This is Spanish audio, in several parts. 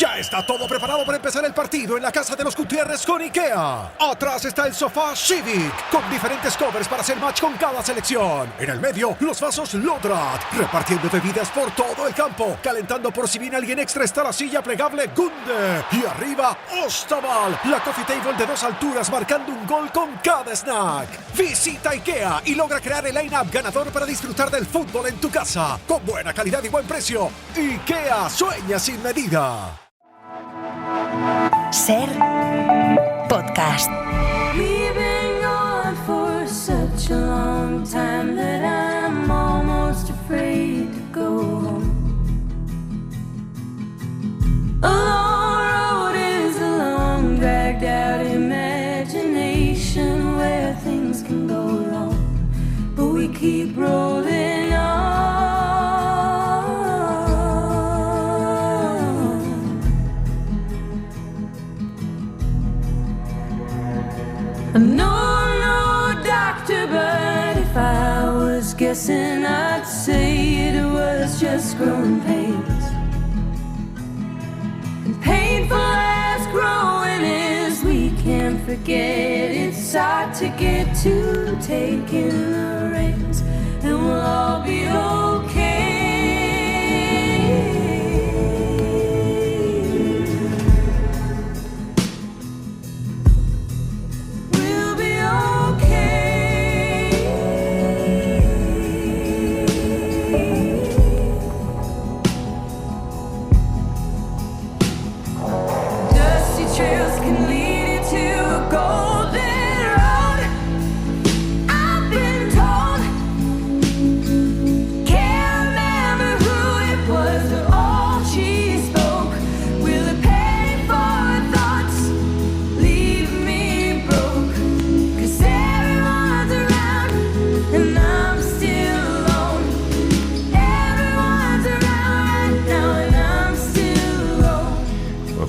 Ya está todo preparado para empezar el partido en la casa de los Gutiérrez con IKEA. Atrás está el sofá Civic, con diferentes covers para hacer match con cada selección. En el medio, los vasos Lodrat, repartiendo bebidas por todo el campo. Calentando por si viene alguien extra está la silla plegable Gunde. Y arriba, Ostaval, la coffee table de 2 alturas marcando un gol con cada snack. Visita IKEA y logra crear el line-up ganador para disfrutar del fútbol en tu casa. Con buena calidad y buen precio. IKEA sueña sin medida. Ser podcast. We've been gone for such a long time that I'm almost afraid to go home. A long road is a long, dragged out imagination where things can go wrong, but we keep rolling on. No, doctor, but if I was guessing, I'd say it was just growing pains. And painful as growing is, we can't forget it's hard to get to taking the reins, and we'll all be okay.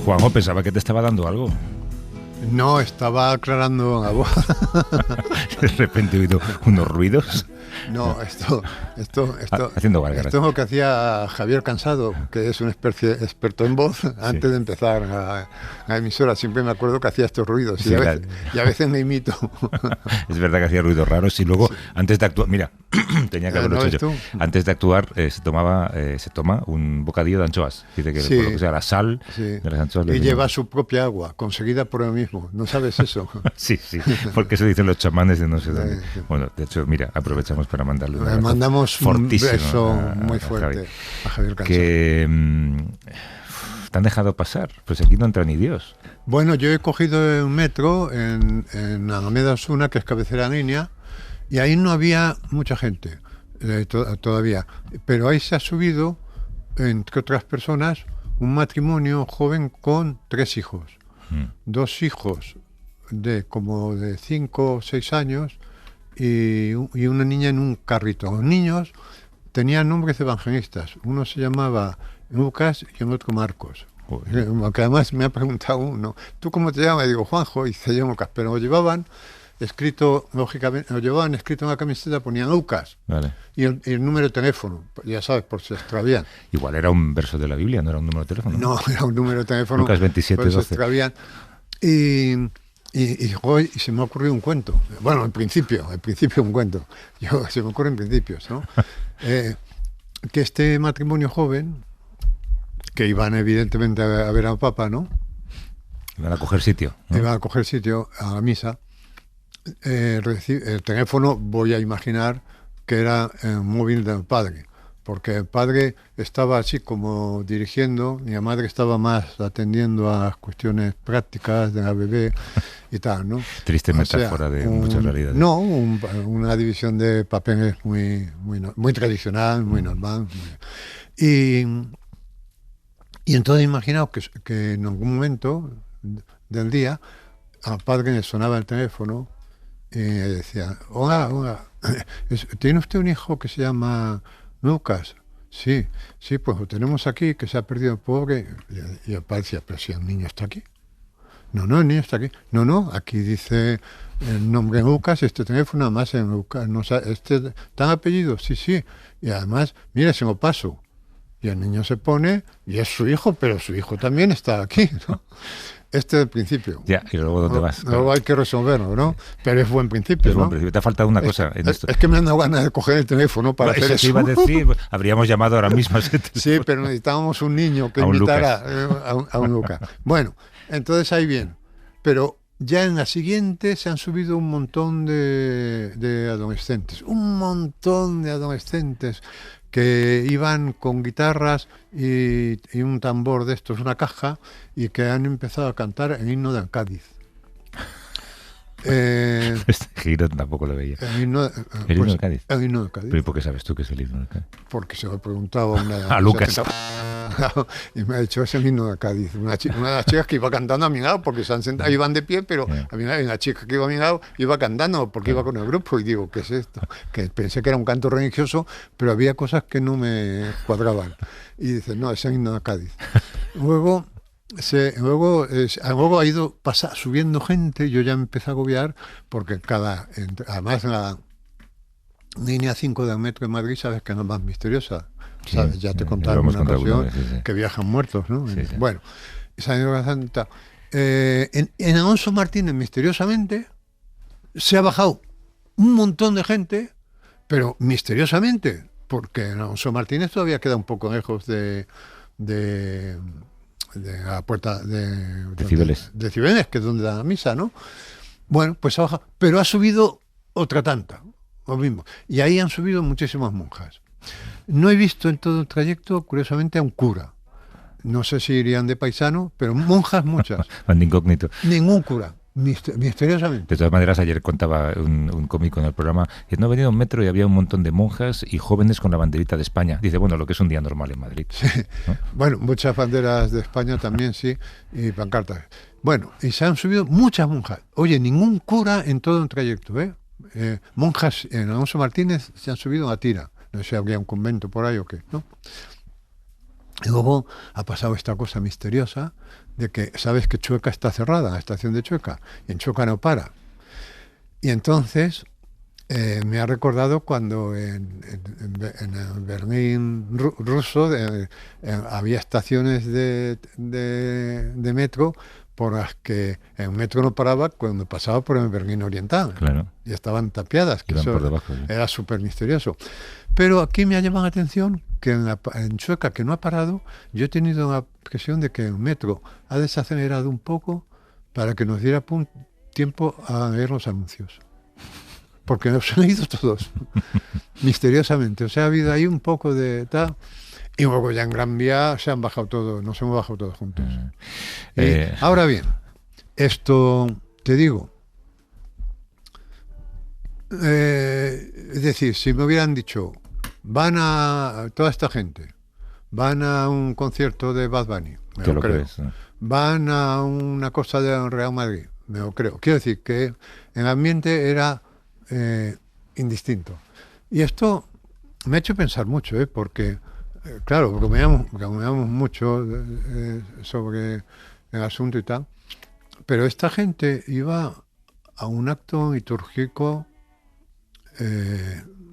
Juanjo, pensaba que te estaba dando algo. No, estaba aclarando la voz. De repente he oído unos ruidos. No, esto haciendo Vargas. Esto es lo que hacía Javier Cansado, que es un experto en voz, antes de empezar la emisora. Siempre me acuerdo que hacía estos ruidos, sí, y a veces me imito. Es verdad que hacía ruidos raros y luego, sí, antes de actuar, mira, tenía que haberlo hecho yo. Antes de actuar se toma un bocadillo de anchoas. Dice que, sí, por lo que sea, la sal, sí, de las anchoas. Y lleva su propia agua, conseguida por él mismo. ¿No sabes eso? Sí, porque eso dicen los chamanes de no sé dónde. Bueno, de hecho, mira, aprovechamos para mandarle un abrazo. Mandamos un beso muy fuerte a Javier Cansado. Que te han dejado pasar, pues aquí no entra ni Dios. Bueno, yo he cogido un metro en Alameda Osuna, que es cabecera línea, y ahí no había mucha gente todavía, pero ahí se ha subido, entre otras personas, un matrimonio joven con 3 hijos. 2 hijos de 5 o 6 años y una niña en un carrito. Los niños tenían nombres evangelistas. Uno se llamaba Lucas y el otro Marcos. Que además me ha preguntado uno, ¿tú cómo te llamas? Y digo, Juanjo, y se llama Lucas. Pero lo llevaban escrito, lógicamente, lo llevaban escrito en la camiseta, ponían Lucas. Vale. Y el número de teléfono, ya sabes, por si se extravían. Igual era un verso de la Biblia, no era un número de teléfono. No, era un número de teléfono. Lucas 27, por si 12. se extravían. Y se me ha ocurrido un cuento. Bueno, en principio un cuento. Se me ocurren principios, ¿no? Que este matrimonio joven, que iban evidentemente a ver al Papa, ¿no? Iban a coger sitio, ¿no? Iban a coger sitio a la misa. El teléfono, voy a imaginar que era el móvil del padre, porque el padre estaba así como dirigiendo y la madre estaba más atendiendo a las cuestiones prácticas de la bebé y tal, ¿no? Triste metáfora de muchas realidades. No, una división de papeles muy tradicional, muy normal. Y entonces imaginaos que en algún momento del día al padre le sonaba el teléfono y decía, hola, ¿tiene usted un hijo que se llama Lucas? Sí, pues lo tenemos aquí, que se ha perdido el pobre. Y el padre decía, pero si el niño está aquí. No, el niño está aquí. No, aquí dice el nombre Lucas, este teléfono, además en Lucas, no, ¿este tan apellido? Sí. Y además, mire, se lo paso. Y el niño se pone, y es su hijo, pero su hijo también está aquí, ¿no? Este es el principio. Ya, y luego ¿dónde vas? Luego hay que resolverlo, ¿no? Pero es buen principio, Es ¿no? buen principio. Te ha faltado una cosa en esto. Es que me han dado ganas de coger el teléfono para hacer Eso eso. te iba a decir, habríamos llamado ahora mismo. Sí, pero necesitábamos un niño que A un invitara a un Lucas. Bueno, entonces ahí bien. Pero ya en la siguiente se han subido un montón de adolescentes. Un montón de adolescentes que iban con guitarras y un tambor de estos, una caja, y que han empezado a cantar el himno de Cádiz. Este giro tampoco lo veía. El himno de Cádiz. El himno de Cádiz. ¿Pero por qué sabes tú que es el himno de Cádiz? Porque se lo preguntaba A Lucas. Y me ha dicho, es el himno de Cádiz. Una de las chicas que iba cantando a mi lado, porque se han sentado, iban de pie, pero a mi lado, y una chica que iba a mi lado iba cantando, porque iba con el grupo. Y digo, ¿qué es esto? Que pensé que era un canto religioso, pero había cosas que no me cuadraban. Y dice, no, es el himno de Cádiz. Luego ha ido subiendo gente. Yo ya me empecé a agobiar, porque además en la línea 5 del metro de Madrid, sabes que no es más misteriosa. ¿Sabes? Ya te contaron en una ocasión que viajan muertos, ¿no? Sí, sí. Bueno, en Alonso Martínez, misteriosamente, se ha bajado un montón de gente, pero misteriosamente, porque en Alonso Martínez todavía queda un poco lejos de la puerta de Cibeles. De Cibeles, que es donde da la misa, ¿no? Bueno, pues ha bajado, pero ha subido otra tanta, lo mismo. Y ahí han subido muchísimas monjas. No he visto en todo el trayecto, curiosamente, a un cura. No sé si irían de paisano, pero monjas muchas. Van de incógnito. Ningún cura, misteriosamente. De todas maneras, ayer contaba un cómico en el programa que no venía un metro y había un montón de monjas y jóvenes con la banderita de España. Dice, bueno, lo que es un día normal en Madrid. Sí. ¿No? Bueno, muchas banderas de España también, sí, y pancartas. Bueno, y se han subido muchas monjas. Oye, ningún cura en todo el trayecto, ¿eh? Monjas en Alonso Martínez se han subido a tira. No sé si habría un convento por ahí o qué, ¿no? Y luego ha pasado esta cosa misteriosa de que sabes que Chueca está cerrada, la estación de Chueca, y en Chueca no para. Y entonces me ha recordado cuando en el Berlín ruso había estaciones de metro por las que el metro no paraba cuando pasaba por el Berlín Oriental. Claro. Y estaban tapiadas, que Iban eso por debajo, sí. era súper misterioso. Pero aquí me ha llamado la atención que en Chueca, que no ha parado, yo he tenido la impresión de que el metro ha desacelerado un poco para que nos diera tiempo a leer los anuncios. Porque los he leído todos, misteriosamente. O sea, ha habido ahí un poco de tal. Y luego ya en Gran Vía se han bajado todos, nos hemos bajado todos juntos. Ahora bien, esto te digo, es decir, si me hubieran dicho, toda esta gente, van a un concierto de Bad Bunny, me lo creo. Crees, ¿no? Van a una cosa de Real Madrid, me lo creo. Quiero decir que el ambiente era indistinto. Y esto me ha hecho pensar mucho, porque claro, bromeamos mucho sobre el asunto y tal, pero esta gente iba a un acto litúrgico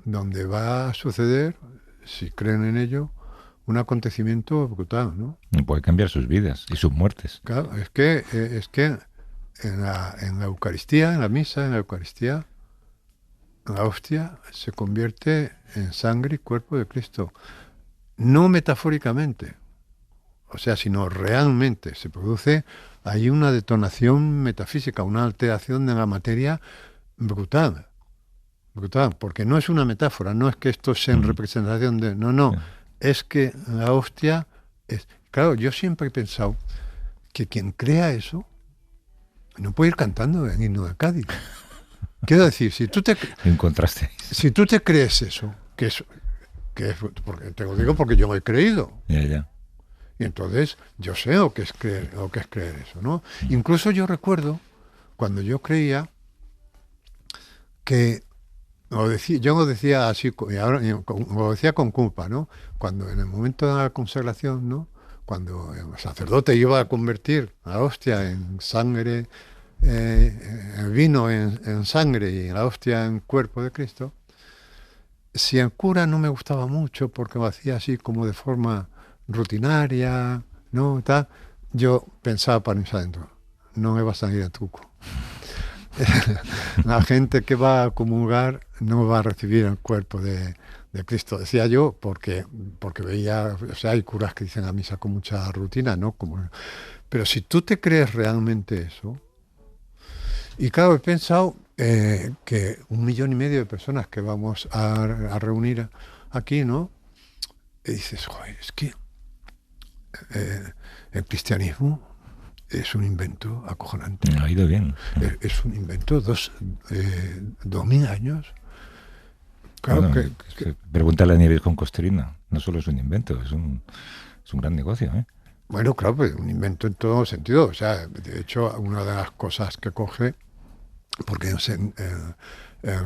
donde va a suceder, si creen en ello, un acontecimiento brutal, ¿no? Y puede cambiar sus vidas y sus muertes. Claro, es que en la Eucaristía, en la misa, en la Eucaristía, la hostia se convierte en sangre y cuerpo de Cristo. No metafóricamente, o sea, sino realmente se produce ahí una detonación metafísica, una alteración de la materia brutal, porque no es una metáfora, no es que esto sea en representación de... No, es que la hostia es... Claro, yo siempre he pensado que quien crea eso no puede ir cantando el himno de Cádiz. Quiero decir, si tú te crees eso, que es porque te lo digo porque yo lo he creído. Ya. Y entonces yo sé lo que es creer eso, ¿no? Incluso yo recuerdo cuando yo creía que yo lo decía así, y ahora lo decía con culpa, ¿no? Cuando en el momento de la consagración, ¿no? Cuando el sacerdote iba a convertir la hostia en sangre, el vino en sangre y la hostia en cuerpo de Cristo, si el cura no me gustaba mucho porque lo hacía así como de forma rutinaria, ¿no? Tal, yo pensaba para mis adentro, no me va a salir a truco. La gente que va a comulgar no va a recibir el cuerpo de Cristo, decía yo, porque veía, o sea, hay curas que dicen a misa con mucha rutina, ¿no? Pero si tú te crees realmente eso, y claro, he pensado que 1,5 millones de personas que vamos a reunir aquí, ¿no? Y dices, joder, es que el cristianismo es un invento acojonante. Ha ido bien. Es un invento, 2.000 años. Claro, bueno, pregúntale a Nieves con Costerina. No solo es un invento, es un gran negocio, ¿eh? Bueno, claro, pues un invento en todo sentido. O sea, de hecho, una de las cosas que coge, porque el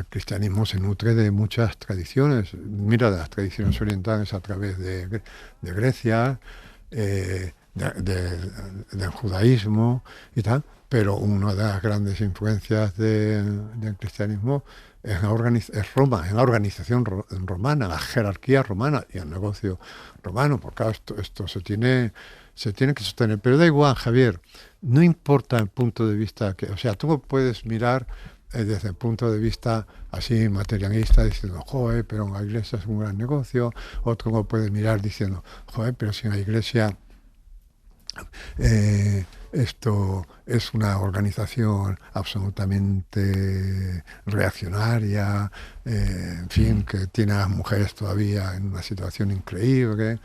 cristianismo se nutre de muchas tradiciones. Mira, de las tradiciones orientales a través de Grecia, del judaísmo y tal, pero una de las grandes influencias del cristianismo es Roma, en la organización romana, la jerarquía romana y el negocio romano, porque claro, esto se tiene que sostener. Pero da igual, Javier, no importa el punto de vista, o sea, tú puedes mirar desde el punto de vista así materialista, diciendo, joder, pero la iglesia es un gran negocio. Otro lo puede mirar diciendo, joder, pero si en la iglesia esto es una organización absolutamente reaccionaria, en fin, que tiene a las mujeres todavía en una situación increíble,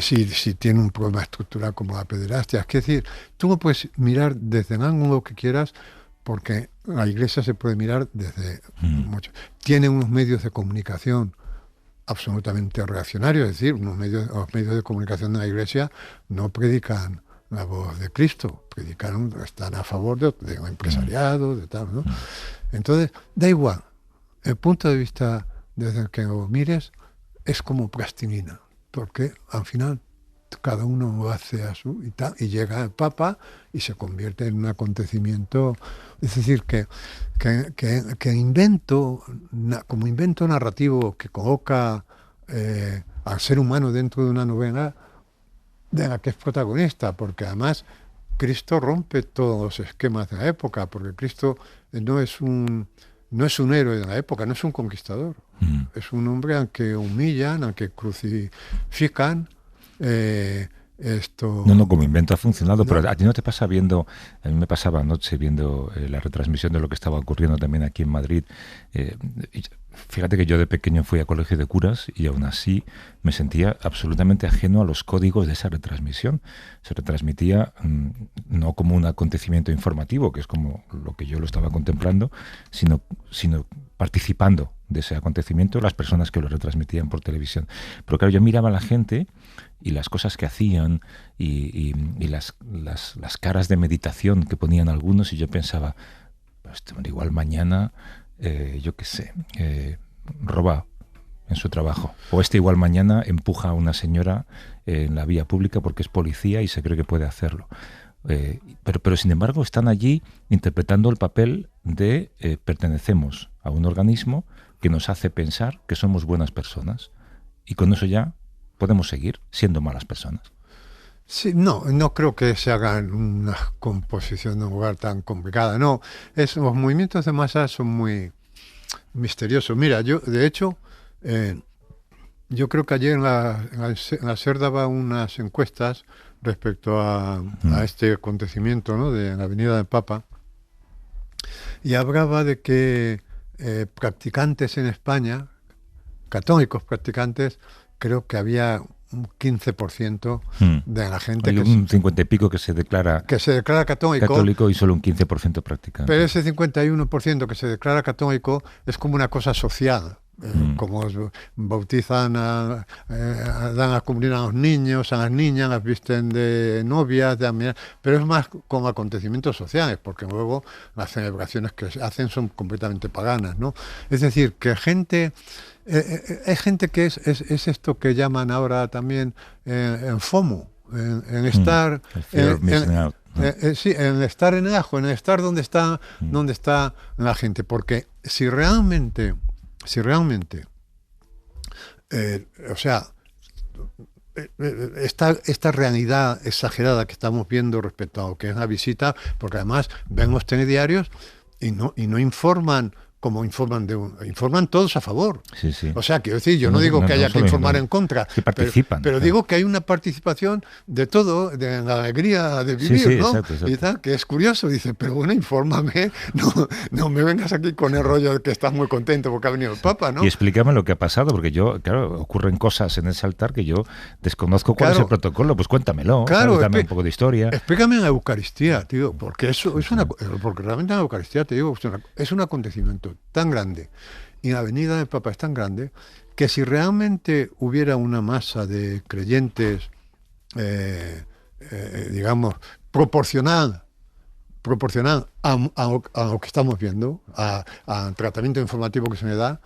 si tiene un problema estructural como la pederastia. Es decir, tú lo puedes mirar desde el ángulo que quieras, porque la iglesia se puede mirar desde mucho. Tiene unos medios de comunicación absolutamente reaccionarios, es decir, los medios de comunicación de la iglesia no predican la voz de Cristo, están a favor de empresariado, de tal, ¿no? Entonces, da igual, el punto de vista desde el que lo mires es como plastilina, porque al final cada uno lo hace a su y tal, y llega el Papa y se convierte en un acontecimiento. Es decir, que como invento narrativo que coloca al ser humano dentro de una novela de la que es protagonista, porque además Cristo rompe todos los esquemas de la época, porque Cristo no es un héroe de la época, no es un conquistador, es un hombre al que humillan, al que crucifican. No, como invento ha funcionado, no. Pero a ti no te pasa a mí me pasaba anoche viendo la retransmisión de lo que estaba ocurriendo también aquí en Madrid. Fíjate que yo de pequeño fui a colegio de curas y aún así me sentía absolutamente ajeno a los códigos de esa retransmisión. Se retransmitía no como un acontecimiento informativo, que es como lo que yo lo estaba contemplando, sino participando de ese acontecimiento las personas que lo retransmitían por televisión. Pero claro, yo miraba a la gente y las cosas que hacían y las caras de meditación que ponían algunos, y yo pensaba, pues igual mañana, yo qué sé, roba en su trabajo, o igual mañana empuja a una señora en la vía pública porque es policía y se cree que puede hacerlo. Pero sin embargo están allí interpretando el papel de pertenecemos a un organismo que nos hace pensar que somos buenas personas, y con eso ya podemos seguir siendo malas personas. Sí, no creo que se haga una composición de un lugar tan complicada. No, los movimientos de masa son muy misteriosos. Mira, yo, de hecho, yo creo que ayer en la SER daba unas encuestas respecto a este acontecimiento, ¿no?, de la Avenida del Papa, y hablaba de que practicantes en España, católicos practicantes, creo que había un 15% de la gente. Hay un 50 y pico que se declara católico y solo un 15% practicante. Pero ese 51% que se declara católico es como una cosa social. Como bautizan, dan a cumplir a los niños, a las niñas, las visten de novias, pero es más como acontecimientos sociales, porque luego las celebraciones que se hacen son completamente paganas, ¿no? Es decir, que es gente que es esto que llaman ahora también en FOMO, en estar en estar en el ajo, en estar donde está la gente, porque si realmente, o sea, esta realidad exagerada que estamos viendo respecto a lo que es la visita, porque además ven los telediarios y no informan como informan todos a favor. Sí, sí. O sea, quiero decir, yo no digo que haya que informar en contra, que participan, pero claro. digo que hay una participación de todo, de la alegría de vivir, sí, ¿no? exacto. Y tal, que es curioso, dice, pero bueno, infórmame, no me vengas aquí con el rollo de que estás muy contento porque ha venido el Papa, ¿no? Y explícame lo que ha pasado, porque yo, claro, ocurren cosas en ese altar que yo desconozco cuál es el protocolo, pues cuéntamelo, claro, ¿sabes? Dame un poco de historia. Explícame en la Eucaristía, tío, porque eso es porque realmente en la Eucaristía, te digo, es un acontecimiento tan grande y la venida del Papa es tan grande que si realmente hubiera una masa de creyentes, digamos, proporcional a lo que estamos viendo, al tratamiento informativo que se me da,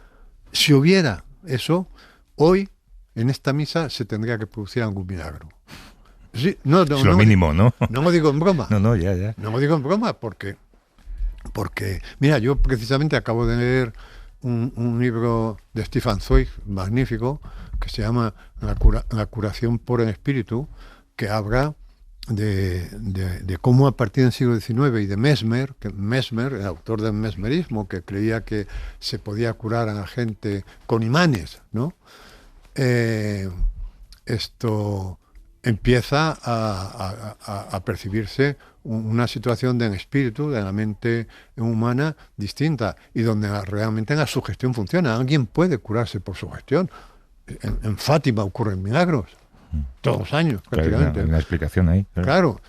si hubiera eso, hoy en esta misa se tendría que producir algún milagro. Sí, no, es lo mínimo, ¿no? No lo digo en broma. No, ya. No lo digo en broma porque, mira, yo precisamente acabo de leer un libro de Stefan Zweig, magnífico, que se llama La curación por el espíritu, que habla de cómo a partir del siglo XIX y de Mesmer, el autor del mesmerismo, que creía que se podía curar a la gente con imanes, ¿no? Esto empieza a percibirse una situación del espíritu, de la mente humana distinta, y donde realmente la sugestión funciona. Alguien puede curarse por sugestión. En Fátima ocurren milagros. Todos los años, prácticamente. Hay una explicación ahí. Claro.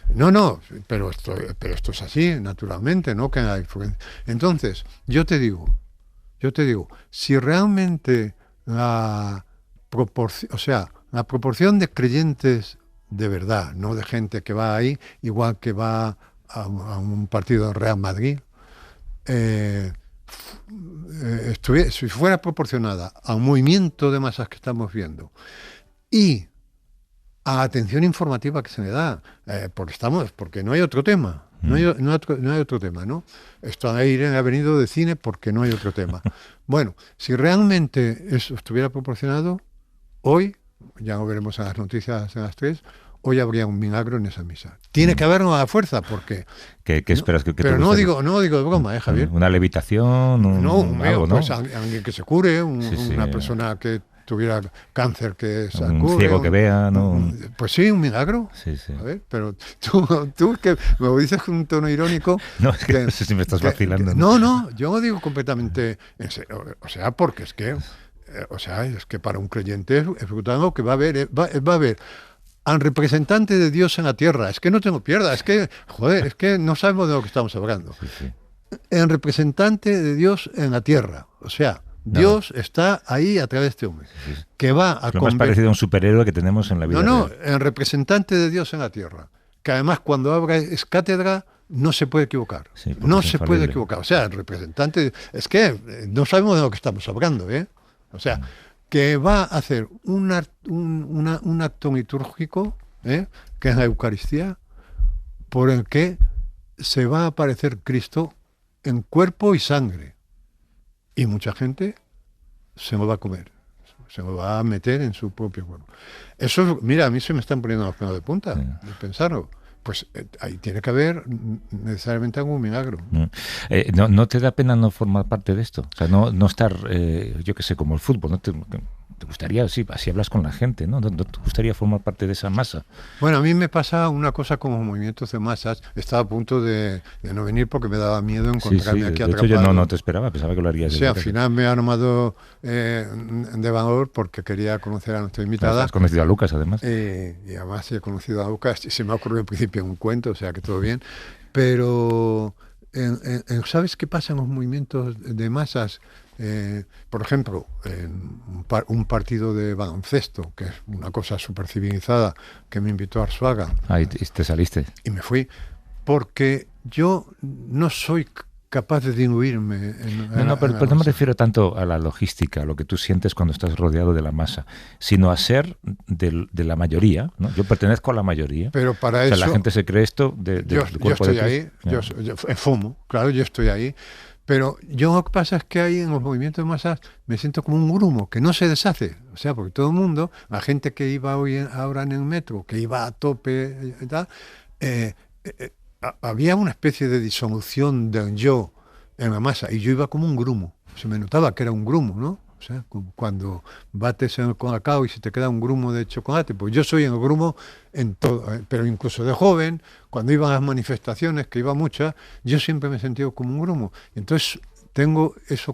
Pero esto es así, naturalmente, ¿no? Que hay influencia. Entonces, yo te digo, si realmente la proporción de creyentes de verdad, no de gente que va ahí, igual que va a un partido del Real Madrid, si fuera proporcionada al movimiento de masas que estamos viendo y a la atención informativa que se le da, porque no hay otro tema. No hay otro tema, ¿no? Esto ha venido de cine porque no hay otro tema. Bueno, si realmente eso estuviera proporcionado, hoy, ya lo veremos en las noticias en las 3, hoy habría un milagro en esa misa. Tiene que haberlo a la fuerza, porque... ¿Qué esperas que pero no digo de broma, Javier. ¿Una levitación? Algo, ¿no? Pues alguien que se cure, una persona que tuviera cáncer que se cure. Un ciego que vea, ¿no? Pues sí, un milagro. Sí. A ver, pero tú que me lo dices con un tono irónico... No, es que no sé si me estás vacilando. No, yo lo digo completamente en serio. O sea, porque es que... es que para un creyente es brutal lo que va a haber. Va a haber al representante de Dios en la tierra. Es que no tengo pierda. Es que no sabemos de lo que estamos hablando. Sí. El representante de Dios en la tierra. O sea, Dios está ahí a través de este hombre. Sí. Que va a lo más parecido a un superhéroe que tenemos en la vida. El representante de Dios en la tierra. Que además cuando habla es cátedra, no se puede equivocar. Sí, no se puede equivocar. O sea, el representante... Es que no sabemos de lo que estamos hablando, ¿eh? O sea, que va a hacer un acto litúrgico, que es la Eucaristía, por el que se va a aparecer Cristo en cuerpo y sangre. Y mucha gente se lo va a comer, se lo va a meter en su propio cuerpo. Eso, mira, a mí se me están poniendo los pelos de punta de pensarlo. Pues ahí tiene que haber necesariamente algún milagro. ¿No te da pena no formar parte de esto? O sea, no estar, yo qué sé, como el fútbol, ¿no? Te gustaría, sí, así hablas con la gente, ¿no? ¿No te gustaría formar parte de esa masa? Bueno, a mí me pasa una cosa con los movimientos de masas. Estaba a punto de no venir porque me daba miedo encontrarme aquí atrapado. De hecho, yo no te esperaba, pensaba que lo harías. Sí, al final me ha nombrado de valor porque quería conocer a nuestra invitada. Has conocido a Lucas, además. Y además he conocido a Lucas y se me ha ocurrido al principio un cuento, o sea que todo bien. Pero, ¿sabes qué pasa en los movimientos de masas? Por ejemplo, en un partido de baloncesto, que es una cosa súper civilizada, que me invitó a Arzuaga. Y te saliste. Y me fui, porque yo no soy capaz de diluirme. Pero no me refiero tanto a la logística, a lo que tú sientes cuando estás rodeado de la masa, sino a ser de la mayoría, ¿no? Yo pertenezco a la mayoría. Pero para eso... la gente se cree esto yo estoy ahí, yo fumo, claro, yo estoy ahí. Pero yo lo que pasa es que ahí en los movimientos de masas me siento como un grumo que no se deshace. O sea, porque todo el mundo, la gente que iba ahora en el metro, que iba a tope y tal, había una especie de disolución del yo en la masa y yo iba como un grumo. Se me notaba que era un grumo, ¿no? O sea, cuando bates en el colacao y se te queda un grumo de chocolate, pues yo soy el grumo en todo, pero incluso de joven, cuando iba a las manifestaciones, que iba muchas, yo siempre me he sentido como un grumo. Y entonces tengo es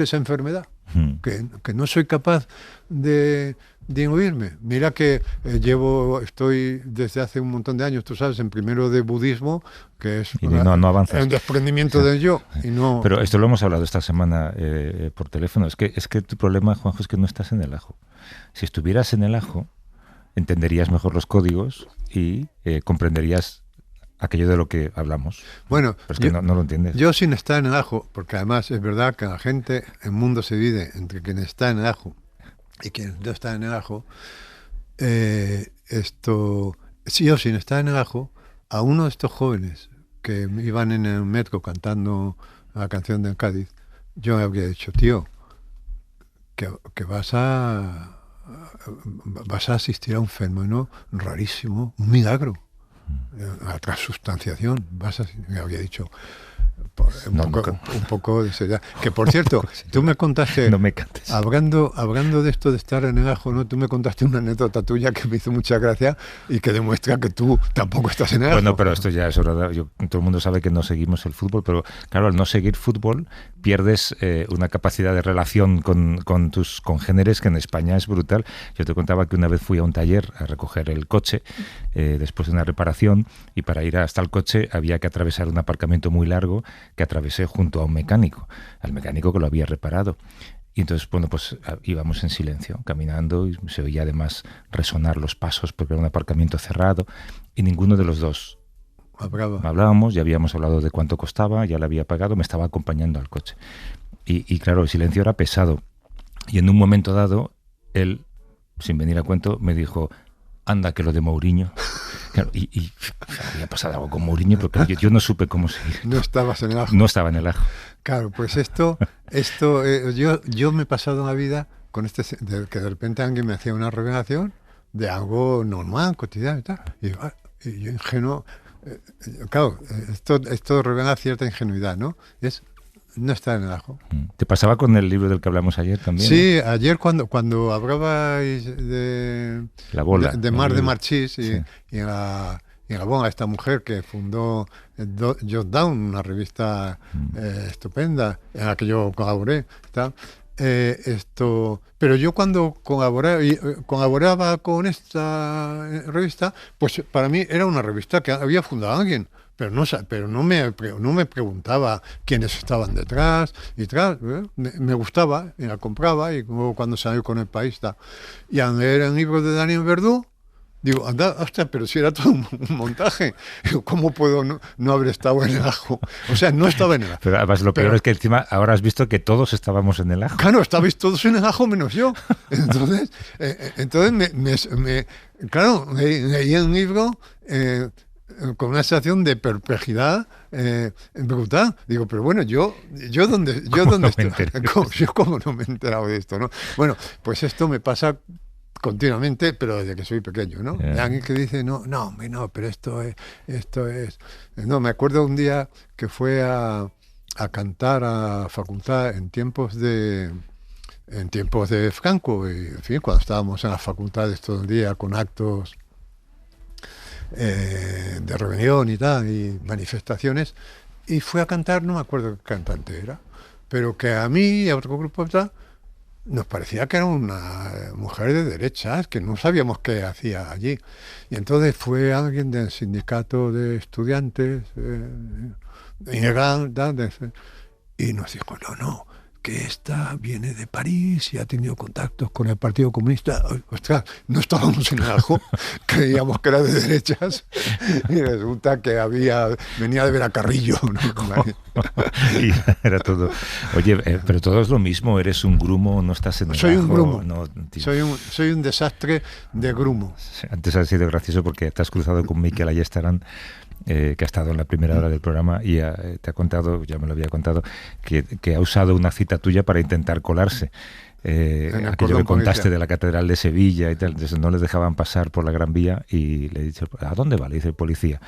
esa enfermedad, que no soy capaz de inhibirme. Mira que estoy desde hace un montón de años, tú sabes, en primero de budismo, que es no avanzas. el desprendimiento del yo. Y no... Pero esto lo hemos hablado esta semana por teléfono. Es que tu problema, Juanjo, es que no estás en el ajo. Si estuvieras en el ajo, entenderías mejor los códigos y comprenderías aquello de lo que hablamos. Bueno, pero es que no lo entiendes. Yo sin estar en el ajo, porque además es verdad que la gente, el mundo se divide entre quien está en el ajo y quien no está en el ajo. Si yo sin estar en el ajo, a uno de estos jóvenes que iban en el metro cantando la canción del Cádiz, yo le habría dicho, tío, que vas a asistir a un fenómeno rarísimo, un milagro, a transustanciación. Me había dicho un poco de seriedad. Que por cierto, tú me contaste, no me cantes. hablando de esto de estar en el ajo, ¿no? Tú me contaste una anécdota tuya que me hizo mucha gracia y que demuestra que tú tampoco estás en el ajo. Bueno, pero esto ya es hora todo el mundo sabe que no seguimos el fútbol, pero claro, al no seguir fútbol pierdes una capacidad de relación con tus congéneres que en España es brutal. Yo te contaba que una vez fui a un taller a recoger el coche después de una reparación, y para ir hasta el coche había que atravesar un aparcamiento muy largo que atravesé junto a un mecánico, al mecánico que lo había reparado. Y entonces, bueno, pues íbamos en silencio, caminando, y se oía además resonar los pasos porque era un aparcamiento cerrado, y ninguno de los dos hablábamos. Ya habíamos hablado de cuánto costaba, ya le había pagado, me estaba acompañando al coche. Y claro, el silencio era pesado. Y en un momento dado, él, sin venir a cuento, me dijo, anda, que lo de Mourinho. Claro, y había pasado algo con Mourinho, porque yo no supe cómo seguir. No estabas en el ajo. No estaba en el ajo. Claro, pues yo me he pasado la vida con que de repente alguien me hacía una revelación de algo normal, cotidiano y tal. Y yo ingenuo, claro, esto revela cierta ingenuidad, ¿no? No estar en el ajo. ¿Te pasaba con el libro del que hablamos ayer también? Sí, ¿no? Ayer cuando hablabais de La Bola, de Mar de Marchís y en la Bola, esta mujer que fundó Jot Down, una revista estupenda en la que yo colaboré, ¿tá? Pero yo cuando colaboraba con esta revista, pues para mí era una revista que había fundado alguien. Pero no me preguntaba quiénes estaban detrás y tal. Me gustaba y la compraba, y luego cuando salió con El País y al leer el libro de Daniel Verdú, digo, anda, hostia, pero si era todo un montaje. ¿Cómo puedo no haber estado en el ajo? O sea, no estaba en el ajo. Pero además lo peor es que encima ahora has visto que todos estábamos en el ajo. Claro, estabais todos en el ajo menos yo. Entonces claro, leí el libro con una sensación de perplejidad brutal. Digo, pero bueno, yo dónde estoy. Yo cómo no me he enterado de esto, ¿no? Bueno, pues esto me pasa continuamente, pero desde que soy pequeño, ¿no? Alguien que dice, no, pero esto es. No, me acuerdo un día que fue a cantar a facultad en tiempos de Franco, y en fin, cuando estábamos en las facultades todo el día con actos de rebelión y tal, y manifestaciones, y fue a cantar, no me acuerdo qué cantante era, pero que a mí y a otro grupo tal, nos parecía que era una mujer de derechas, que no sabíamos qué hacía allí. Y entonces fue alguien del sindicato de estudiantes, y nos dijo, no, que esta viene de París y ha tenido contactos con el Partido Comunista. Ostras, no estábamos en el ajo, creíamos que era de derechas, y resulta que venía de ver a Carrillo, ¿no? Y era todo. Oye, pero todo es lo mismo, eres un grumo, no estás en el Soy ajo. Un grumo. No, soy un desastre de grumo. Antes ha sido gracioso porque te has cruzado con Mikel Ayestarán que ha estado en la primera hora del programa y te ha contado, ya me lo había contado, que ha usado una cita tuya para intentar colarse. Aquello que contaste policial de la Catedral de Sevilla y tal, entonces no les dejaban pasar por la Gran Vía y le he dicho, ¿a dónde va? Le dice el policía.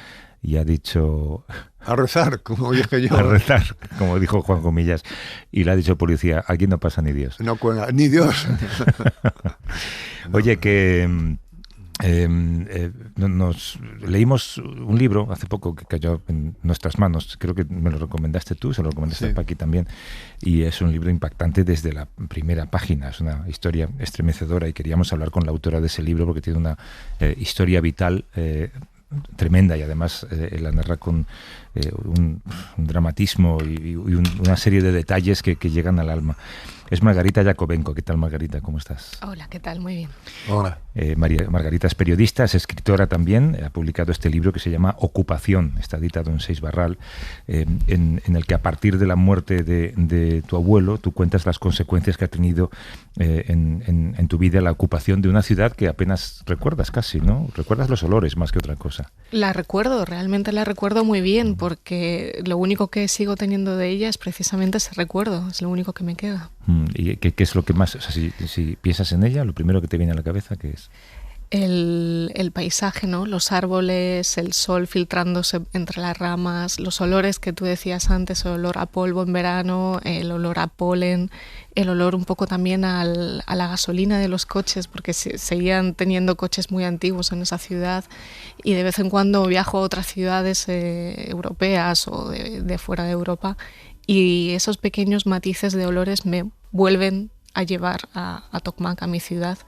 Y ha dicho... A rezar, como dije yo. A rezar, como dijo Juan Comillas. Y le ha dicho el policía, aquí no pasa ni Dios. No cuelga, ni Dios. Oye, que... nos leímos un libro hace poco que cayó en nuestras manos, creo que me lo recomendaste tú, se lo recomendaste a Paqui también, y es un libro impactante desde la primera página, es una historia estremecedora y queríamos hablar con la autora de ese libro porque tiene una historia vital tremenda y además la narra con un dramatismo y una serie de detalles que llegan al alma. Es Margarita Yakovenko. ¿Qué tal, Margarita? ¿Cómo estás? Hola, ¿qué tal? Muy bien. Hola. Margarita es periodista, es escritora también, ha publicado este libro que se llama Ocupación, está editado en Seis Barral, en el que a partir de la muerte de tu abuelo tú cuentas las consecuencias que ha tenido en tu vida la ocupación de una ciudad que apenas recuerdas casi, ¿no? Recuerdas los olores más que otra cosa. La recuerdo, realmente la recuerdo muy bien, porque lo único que sigo teniendo de ella es precisamente ese recuerdo, es lo único que me queda. ¿Y qué es lo que más, o sea, si piensas en ella, lo primero que te viene a la cabeza, qué es? El paisaje, ¿no? Los árboles, el sol filtrándose entre las ramas, los olores que tú decías antes, el olor a polvo en verano, el olor a polen, el olor un poco también a la gasolina de los coches, porque seguían teniendo coches muy antiguos en esa ciudad, y de vez en cuando viajo a otras ciudades europeas o de fuera de Europa, y esos pequeños matices de olores me vuelven a llevar a Tokmak, a mi ciudad.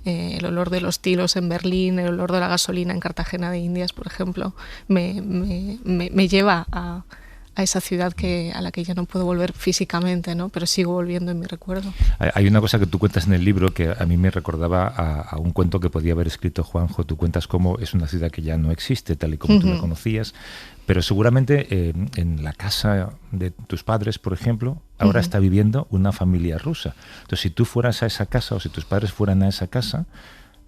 El olor de los tilos en Berlín, el olor de la gasolina en Cartagena de Indias, por ejemplo, me lleva a esa ciudad a la que ya no puedo volver físicamente, ¿no? Pero sigo volviendo en mi recuerdo. Hay una cosa que tú cuentas en el libro que a mí me recordaba a un cuento que podía haber escrito Juanjo. Tú cuentas cómo es una ciudad que ya no existe tal y como tú la conocías, pero seguramente en la casa de tus padres, por ejemplo, ahora está viviendo una familia rusa. Entonces, si tú fueras a esa casa o si tus padres fueran a esa casa,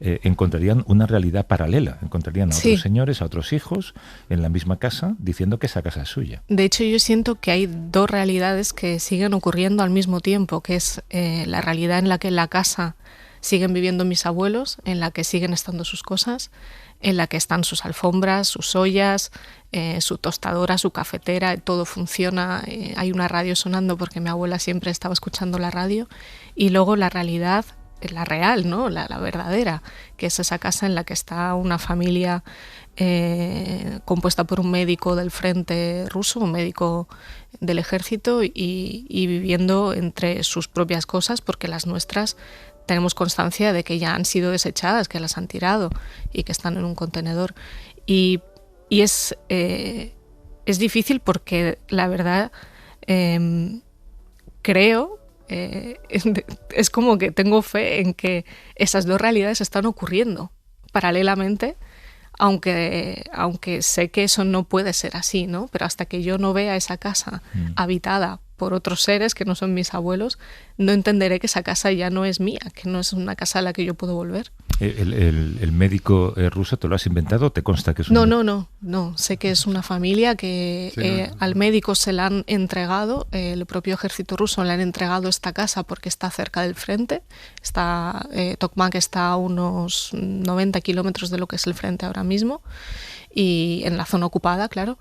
encontrarían una realidad paralela, encontrarían a otros señores, a otros hijos en la misma casa diciendo que esa casa es suya. De hecho, yo siento que hay dos realidades que siguen ocurriendo al mismo tiempo, que es la realidad en la que en la casa siguen viviendo mis abuelos, en la que siguen estando sus cosas, en la que están sus alfombras, sus ollas, su tostadora, su cafetera, todo funciona, hay una radio sonando porque mi abuela siempre estaba escuchando la radio, y luego la realidad, la real, ¿no? La verdadera, que es esa casa en la que está una familia compuesta por un médico del frente ruso, un médico del ejército, y viviendo entre sus propias cosas, porque las nuestras tenemos constancia de que ya han sido desechadas, que las han tirado y que están en un contenedor. Y es difícil porque la verdad creo, es como que tengo fe en que esas dos realidades están ocurriendo paralelamente, aunque sé que eso no puede ser así, ¿no? Pero hasta que yo no vea esa casa habitada por otros seres que no son mis abuelos, no entenderé que esa casa ya no es mía, que no es una casa a la que yo puedo volver. ¿El médico ruso te lo has inventado o te consta que es un... No, sé que es una familia que al médico se la han entregado, el propio ejército ruso le han entregado esta casa porque está cerca del frente, Tokmak está a unos 90 kilómetros de lo que es el frente ahora mismo, y en la zona ocupada, claro,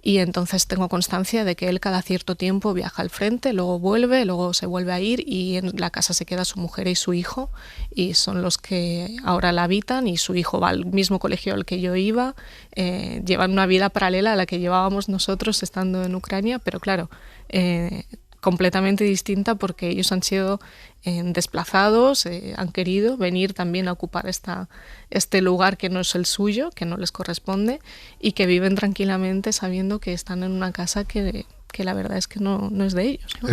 y entonces tengo constancia de que él cada cierto tiempo viaja al frente, luego vuelve, luego se vuelve a ir, y en la casa se queda su mujer y su hijo, y son los que ahora la habitan, y su hijo va al mismo colegio al que yo iba, llevan una vida paralela a la que llevábamos nosotros estando en Ucrania, pero claro, completamente distinta, porque ellos han sido desplazados, han querido venir también a ocupar este lugar que no es el suyo, que no les corresponde, y que viven tranquilamente sabiendo que están en una casa que la verdad es que no es de ellos, ¿no?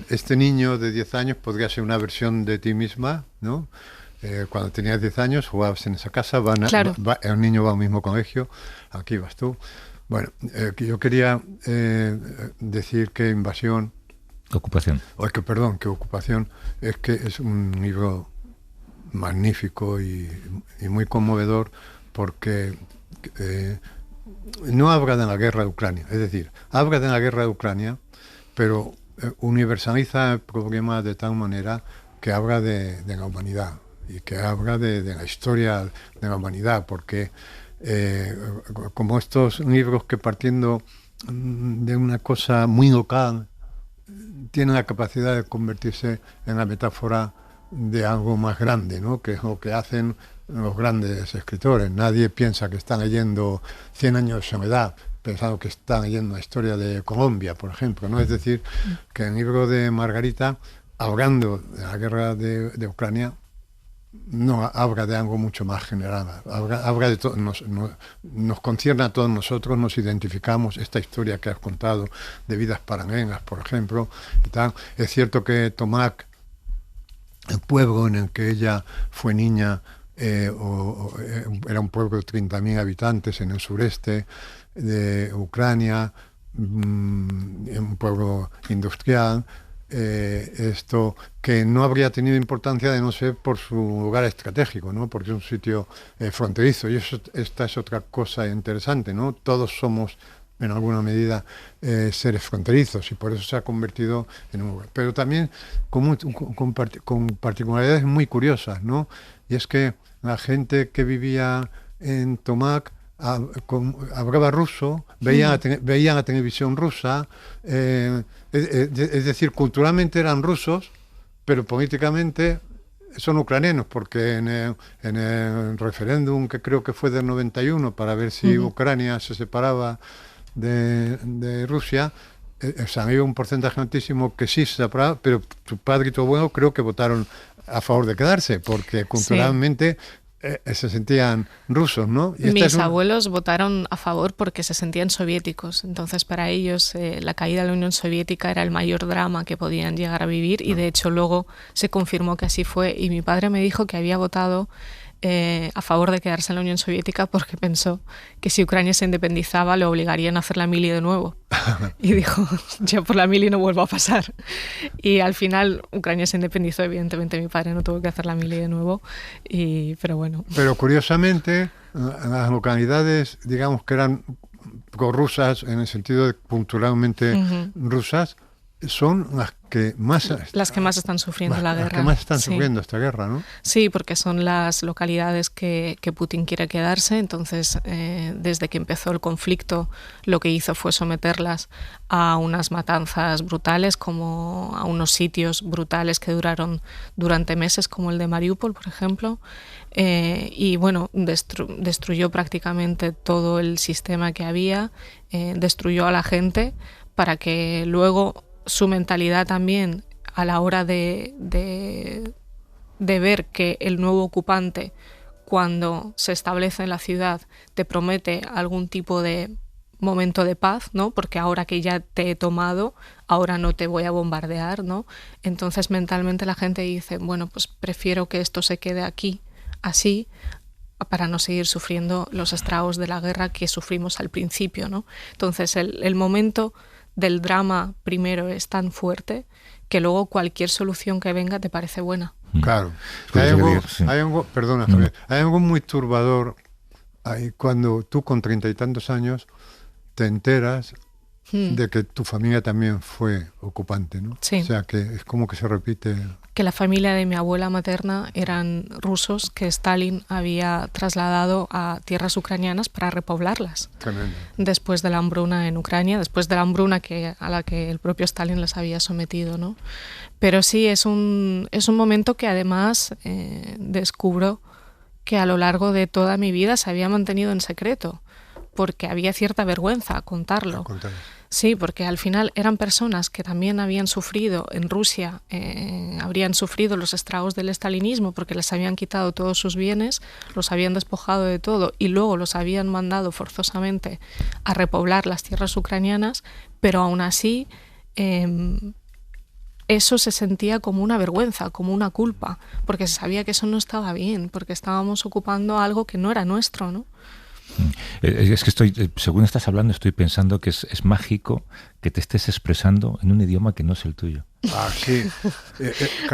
Este niño de 10 años podría ser una versión de ti misma, ¿no? Cuando tenías 10 años jugabas en esa casa, Claro. El niño va al mismo colegio, aquí vas tú. Bueno, yo quería decir que Invasión... Ocupación. Que Ocupación es un libro magnífico y muy conmovedor, porque no habla de la guerra de Ucrania, es decir, habla de la guerra de Ucrania, pero universaliza el problema de tal manera que habla de la humanidad y que habla de la historia de la humanidad, porque como estos libros que partiendo de una cosa muy local tienen la capacidad de convertirse en la metáfora de algo más grande, ¿no? Que es lo que hacen los grandes escritores. Nadie piensa que están leyendo 100 años de soledad, pensando que están leyendo la historia de Colombia, por ejemplo, ¿no? Es decir, que el libro de Margarita, hablando de la guerra de Ucrania, no habla de algo mucho más general, habla de todo, nos concierne a todos nosotros, nos identificamos, esta historia que has contado de vidas paralelas, por ejemplo, y tal. Es cierto que Tomac, el pueblo en el que ella fue niña, era un pueblo de 30.000 habitantes en el sureste de Ucrania, un pueblo industrial, esto que no habría tenido importancia de no ser por su lugar estratégico, ¿no? Porque es un sitio fronterizo, y esta es otra cosa interesante, ¿no? Todos somos en alguna medida seres fronterizos, y por eso se ha convertido en un lugar. Pero también con particularidades muy curiosas, ¿no? Y es que la gente que vivía en Tomac hablaba ruso, veían la televisión rusa, es decir, culturalmente eran rusos, pero políticamente son ucranianos, porque en el referéndum, que creo que fue del 91, para ver si Ucrania se separaba de Rusia, había un porcentaje altísimo que sí se separaba, pero tu padre y tu abuelo creo que votaron a favor de quedarse, porque culturalmente se sentían rusos, ¿no? Y mis abuelos votaron a favor porque se sentían soviéticos. Entonces, para ellos, la caída de la Unión Soviética era el mayor drama que podían llegar a vivir, y de hecho luego se confirmó que así fue. Y mi padre me dijo que había votado a favor de quedarse en la Unión Soviética porque pensó que si Ucrania se independizaba le obligarían a hacer la mili de nuevo. Y dijo, yo por la mili no vuelvo a pasar. Y al final Ucrania se independizó, evidentemente mi padre no tuvo que hacer la mili de nuevo, pero bueno. Pero curiosamente, las localidades, digamos, que eran prorrusas en el sentido de culturalmente rusas, son las que más están sufriendo la guerra. Las que más están sufriendo esta guerra, ¿no? Sí, porque son las localidades que Putin quiere quedarse. Entonces, desde que empezó el conflicto, lo que hizo fue someterlas a unas matanzas brutales, como a unos sitios brutales que duraron durante meses, como el de Mariupol, por ejemplo. Y bueno, destruyó prácticamente todo el sistema que había, destruyó a la gente para que luego su mentalidad también a la hora de ver que el nuevo ocupante, cuando se establece en la ciudad, te promete algún tipo de momento de paz, ¿no? Porque ahora que ya te he tomado, ahora no te voy a bombardear, ¿no? Entonces mentalmente la gente dice, bueno, pues prefiero que esto se quede aquí, así, para no seguir sufriendo los estragos de la guerra que sufrimos al principio, ¿no? Entonces el momento del drama primero es tan fuerte que luego cualquier solución que venga te parece buena. Claro. Hay algo muy turbador cuando tú con 30 y tantos años te enteras de que tu familia también fue ocupante, ¿no? Sí. O sea, que es como que se repite. Que la familia de mi abuela materna eran rusos que Stalin había trasladado a tierras ucranianas para repoblarlas. Tremendo. Después de la hambruna en Ucrania, después de la hambruna a la que el propio Stalin les había sometido, ¿no? Pero sí, es un momento que además descubro que a lo largo de toda mi vida se había mantenido en secreto, porque había cierta vergüenza contarlo. Sí, porque al final eran personas que también habían sufrido en Rusia, habrían sufrido los estragos del estalinismo porque les habían quitado todos sus bienes, los habían despojado de todo y luego los habían mandado forzosamente a repoblar las tierras ucranianas, pero aún así eso se sentía como una vergüenza, como una culpa, porque se sabía que eso no estaba bien, porque estábamos ocupando algo que no era nuestro, ¿no? Es que según estás hablando, estoy pensando que es mágico que te estés expresando en un idioma que no es el tuyo. Ah, sí.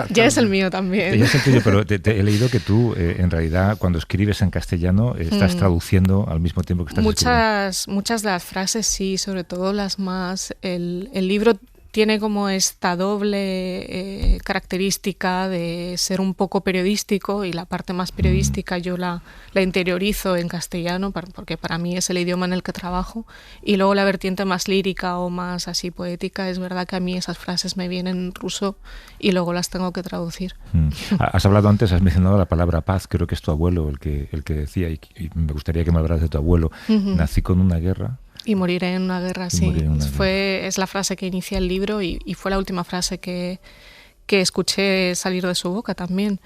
Ya es el mío también. Ya es el tuyo, pero he leído que tú, en realidad, cuando escribes en castellano, estás traduciendo al mismo tiempo que estás escribiendo. Muchas de las frases, sí, sobre todo las más... El libro tiene como esta doble característica de ser un poco periodístico, y la parte más periodística yo la interiorizo en castellano porque para mí es el idioma en el que trabajo, y luego la vertiente más lírica o más así poética, es verdad que a mí esas frases me vienen en ruso y luego las tengo que traducir. Has hablado antes, has mencionado la palabra paz, creo que es tu abuelo el que decía, y me gustaría que me hablaras de tu abuelo. Nací con una guerra. Y moriré en una guerra, sí. Es la frase que inicia el libro y fue la última frase que escuché salir de su boca también.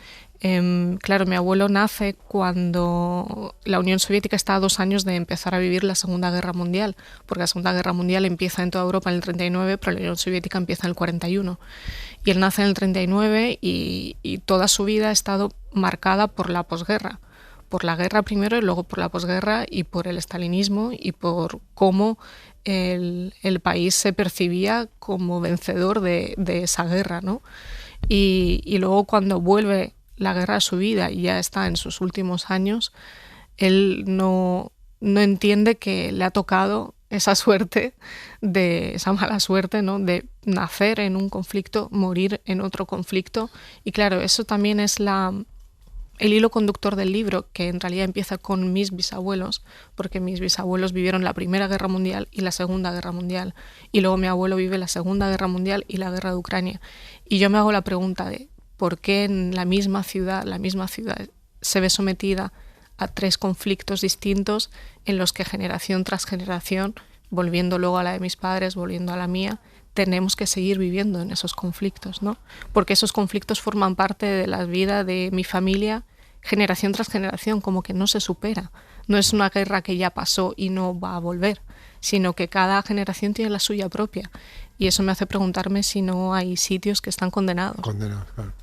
Claro, mi abuelo nace cuando la Unión Soviética está a 2 años de empezar a vivir la Segunda Guerra Mundial, porque la Segunda Guerra Mundial empieza en toda Europa en el 39, pero la Unión Soviética empieza en el 41. Y él nace en el 39 y toda su vida ha estado marcada por la posguerra. Por la guerra primero y luego por la posguerra y por el estalinismo y por cómo el país se percibía como vencedor de esa guerra, ¿no? Y luego cuando vuelve la guerra a su vida y ya está en sus últimos años, él no entiende que le ha tocado esa suerte, esa mala suerte, ¿no? De nacer en un conflicto, morir en otro conflicto. Y claro, eso también es el hilo conductor del libro, que en realidad empieza con mis bisabuelos, porque mis bisabuelos vivieron la Primera Guerra Mundial y la Segunda Guerra Mundial, y luego mi abuelo vive la Segunda Guerra Mundial y la Guerra de Ucrania. Y yo me hago la pregunta de por qué en la misma ciudad se ve sometida a 3 conflictos distintos en los que generación tras generación, volviendo luego a la de mis padres, volviendo a la mía, tenemos que seguir viviendo en esos conflictos, ¿no? Porque esos conflictos forman parte de la vida de mi familia generación tras generación, como que no se supera. No es una guerra que ya pasó y no va a volver, sino que cada generación tiene la suya propia. Y eso me hace preguntarme si no hay sitios que están condenados. Condenados, claro.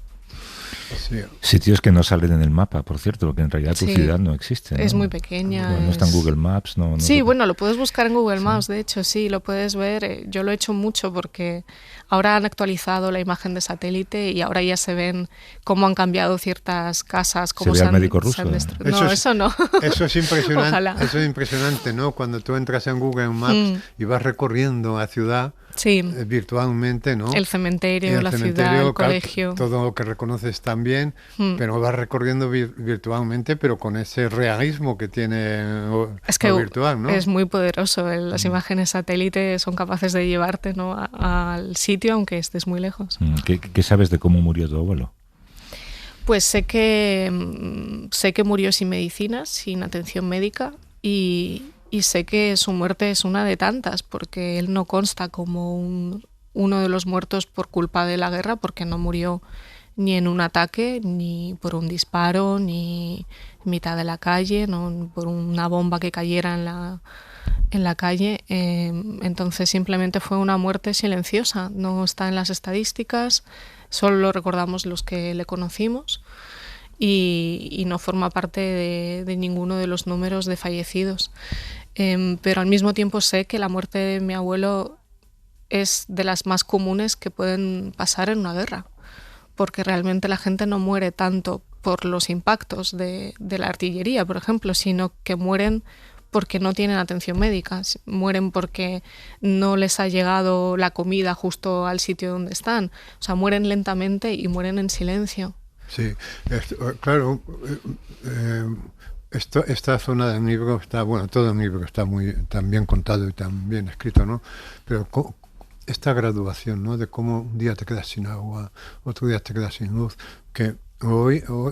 Sí. Sitios que no salen en el mapa, por cierto, porque en realidad tu ciudad no existe, ¿no? Es muy pequeña. No está en Google Maps. No sí, bueno, lo puedes buscar en Google Maps, de hecho, sí, lo puedes ver. Yo lo he hecho mucho porque ahora han actualizado la imagen de satélite y ahora ya se ven cómo han cambiado ciertas casas. Cómo ¿Se ve al médico ruso? No, eso no. Eso es impresionante. Ojalá. Eso es impresionante, ¿no? Cuando tú entras en Google Maps y vas recorriendo la ciudad, sí, virtualmente, ¿no? El cementerio, la ciudad, el colegio. Todo lo que reconoces también, pero vas recorriendo virtualmente, pero con ese realismo que tiene lo virtual, ¿no? Es muy poderoso. Las imágenes satélite son capaces de llevarte, ¿no? al sitio, aunque estés muy lejos. ¿Qué sabes de cómo murió tu abuelo? Pues sé que murió sin medicinas, sin atención médica, y sé que su muerte es una de tantas, porque él no consta como uno de los muertos por culpa de la guerra, porque no murió ni en un ataque, ni por un disparo, ni en mitad de la calle, no por una bomba que cayera en la calle. Entonces simplemente fue una muerte silenciosa, no está en las estadísticas, solo lo recordamos los que le conocimos. Y no forma parte de ninguno de los números de fallecidos. Pero al mismo tiempo sé que la muerte de mi abuelo es de las más comunes que pueden pasar en una guerra, porque realmente la gente no muere tanto por los impactos de la artillería, por ejemplo, sino que mueren porque no tienen atención médica, mueren porque no les ha llegado la comida justo al sitio donde están, o sea, mueren lentamente y mueren en silencio. Sí, claro, esta zona del libro está, bueno, todo el libro está tan bien contado y tan bien escrito, ¿no? Pero esta graduación, ¿no? De cómo un día te quedas sin agua, otro día te quedas sin luz, que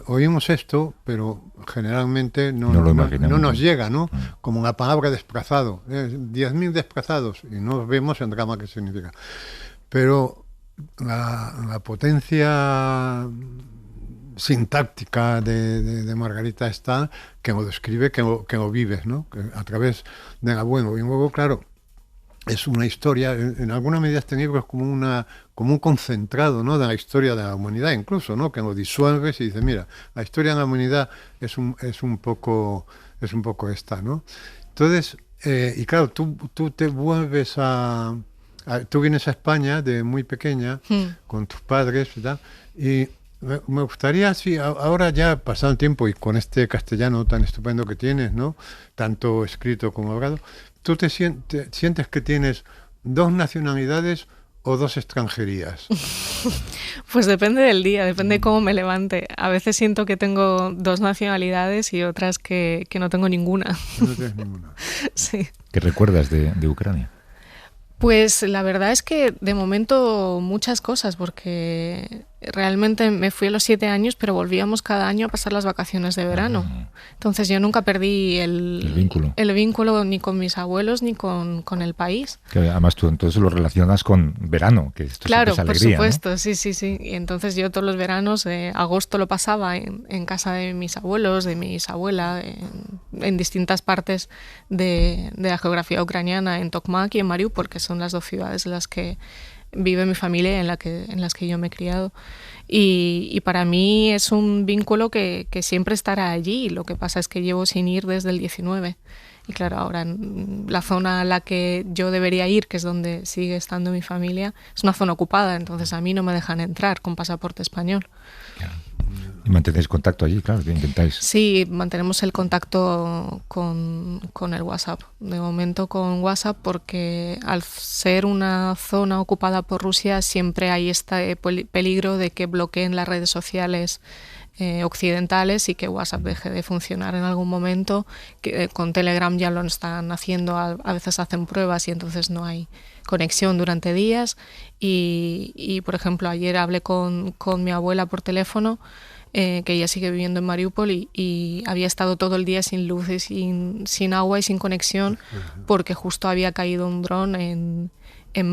oímos esto, pero generalmente no nos llega, ¿no? Como la palabra desplazado, 10.000 desplazados, y no vemos en drama qué significa. Pero la potencia sintáctica de Margarita está que lo describe, que lo vives, ¿no? Que a través del abuelo. Y luego, claro, es una historia, en alguna medida este libro es como un concentrado, ¿no? De la historia de la humanidad, incluso, ¿no? Que lo disuelves y dices, mira, la historia de la humanidad es un poco es un poco esta, ¿no? Entonces, y claro, tú te vuelves tú vienes a España de muy pequeña con tus padres, ¿verdad? Y me gustaría, si ahora ya pasado el tiempo y con este castellano tan estupendo que tienes, ¿no? Tanto escrito como hablado, ¿tú te sientes que tienes 2 nacionalidades o 2 extranjerías? Pues depende del día, depende de cómo me levante. A veces siento que tengo 2 nacionalidades y otras que no tengo ninguna. No tienes ninguna. Sí. ¿Qué recuerdas de Ucrania? Pues la verdad es que de momento muchas cosas, porque realmente me fui a los 7 años, pero volvíamos cada año a pasar las vacaciones de verano. Entonces yo nunca perdí el vínculo ni con mis abuelos ni con el país. Que además tú entonces lo relacionas con verano, que esto claro, es alegría, por supuesto, ¿no? sí. Y entonces yo todos los veranos, agosto lo pasaba en casa de mis abuelos, de mis abuelas, en distintas partes de la geografía ucraniana, en Tokmak y en Mariupol, que son las 2 ciudades en las que vive mi familia y en las que yo me he criado. Y para mí es un vínculo que siempre estará allí. Lo que pasa es que llevo sin ir desde el 19. Y claro, ahora en la zona a la que yo debería ir, que es donde sigue estando mi familia, es una zona ocupada, entonces a mí no me dejan entrar con pasaporte español. Y mantenéis contacto allí, claro, que intentáis. Sí, mantenemos el contacto con el WhatsApp. De momento con WhatsApp, porque al ser una zona ocupada por Rusia siempre hay este peligro de que bloqueen las redes sociales occidentales y que WhatsApp deje de funcionar en algún momento. Que con Telegram ya lo están haciendo, a veces hacen pruebas y entonces no hay conexión durante días. Y por ejemplo, ayer hablé con mi abuela por teléfono, que ella sigue viviendo en Mariupol y había estado todo el día sin luz y sin agua y sin conexión, porque justo había caído un dron en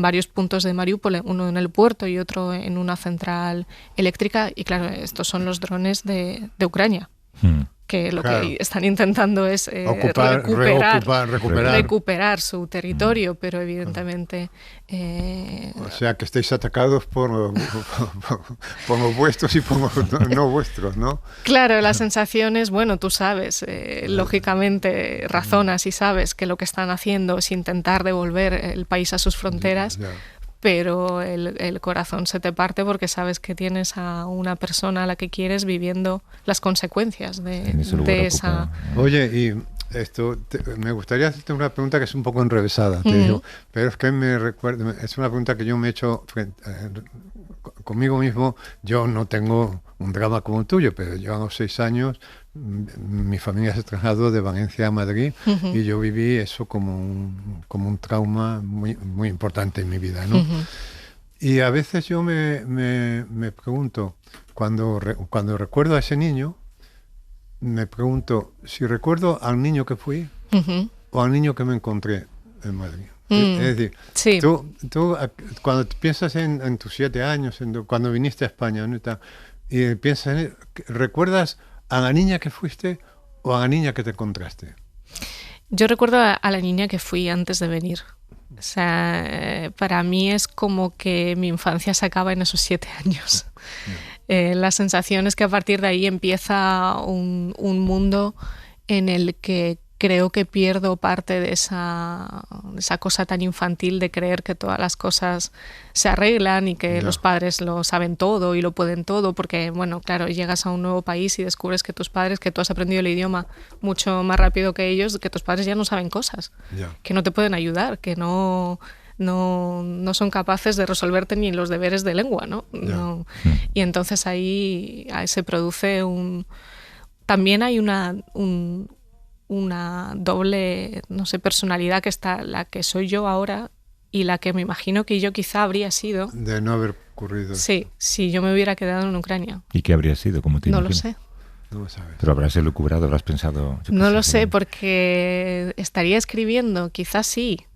varios puntos de Mariupol, uno en el puerto y otro en una central eléctrica. Y claro, estos son los drones de Ucrania, que lo que están intentando es recuperar su territorio, pero evidentemente... o sea, que estáis atacados por los vuestros y por los no vuestros, ¿no? Claro, la sensación es, bueno, tú sabes, lógicamente razonas y sabes que lo que están haciendo es intentar devolver el país a sus fronteras, pero el corazón se te parte porque sabes que tienes a una persona a la que quieres viviendo las consecuencias de esa... Oye, y me gustaría hacerte una pregunta que es un poco enrevesada, te digo, pero es que es una pregunta que yo me he hecho conmigo mismo. Yo no tengo un drama como el tuyo, pero yo a los 6 años mi familia se trasladó de Valencia a Madrid y yo viví eso como un trauma muy, muy importante en mi vida, ¿no? Y a veces yo me pregunto, cuando recuerdo a ese niño, me pregunto si recuerdo al niño que fui o al niño que me encontré en Madrid. Es decir, sí. tú cuando piensas en tus 7 años, cuando viniste a España, ¿no? Y piensas, ¿recuerdas a la niña que fuiste o a la niña que te encontraste? Yo recuerdo a la niña que fui antes de venir. O sea, para mí es como que mi infancia se acaba en esos 7 años. La sensación es que a partir de ahí empieza un mundo en el que creo que pierdo parte de esa cosa tan infantil de creer que todas las cosas se arreglan y que los padres lo saben todo y lo pueden todo, porque, bueno, claro, llegas a un nuevo país y descubres que tus padres, que tú has aprendido el idioma mucho más rápido que ellos, que tus padres ya no saben cosas, que no te pueden ayudar, que no son capaces de resolverte ni los deberes de lengua, ¿no? Y entonces ahí se produce también hay una doble, no sé, personalidad, que está la que soy yo ahora y la que me imagino que yo quizá habría sido. De no haber ocurrido. Sí, si yo me hubiera quedado en Ucrania. ¿Y qué habría sido? ¿Cómo te No imaginas? lo sé. No lo sabes. Pero habrás elucubrado, habrás pensado... No lo sé, porque estaría escribiendo, quizás sí,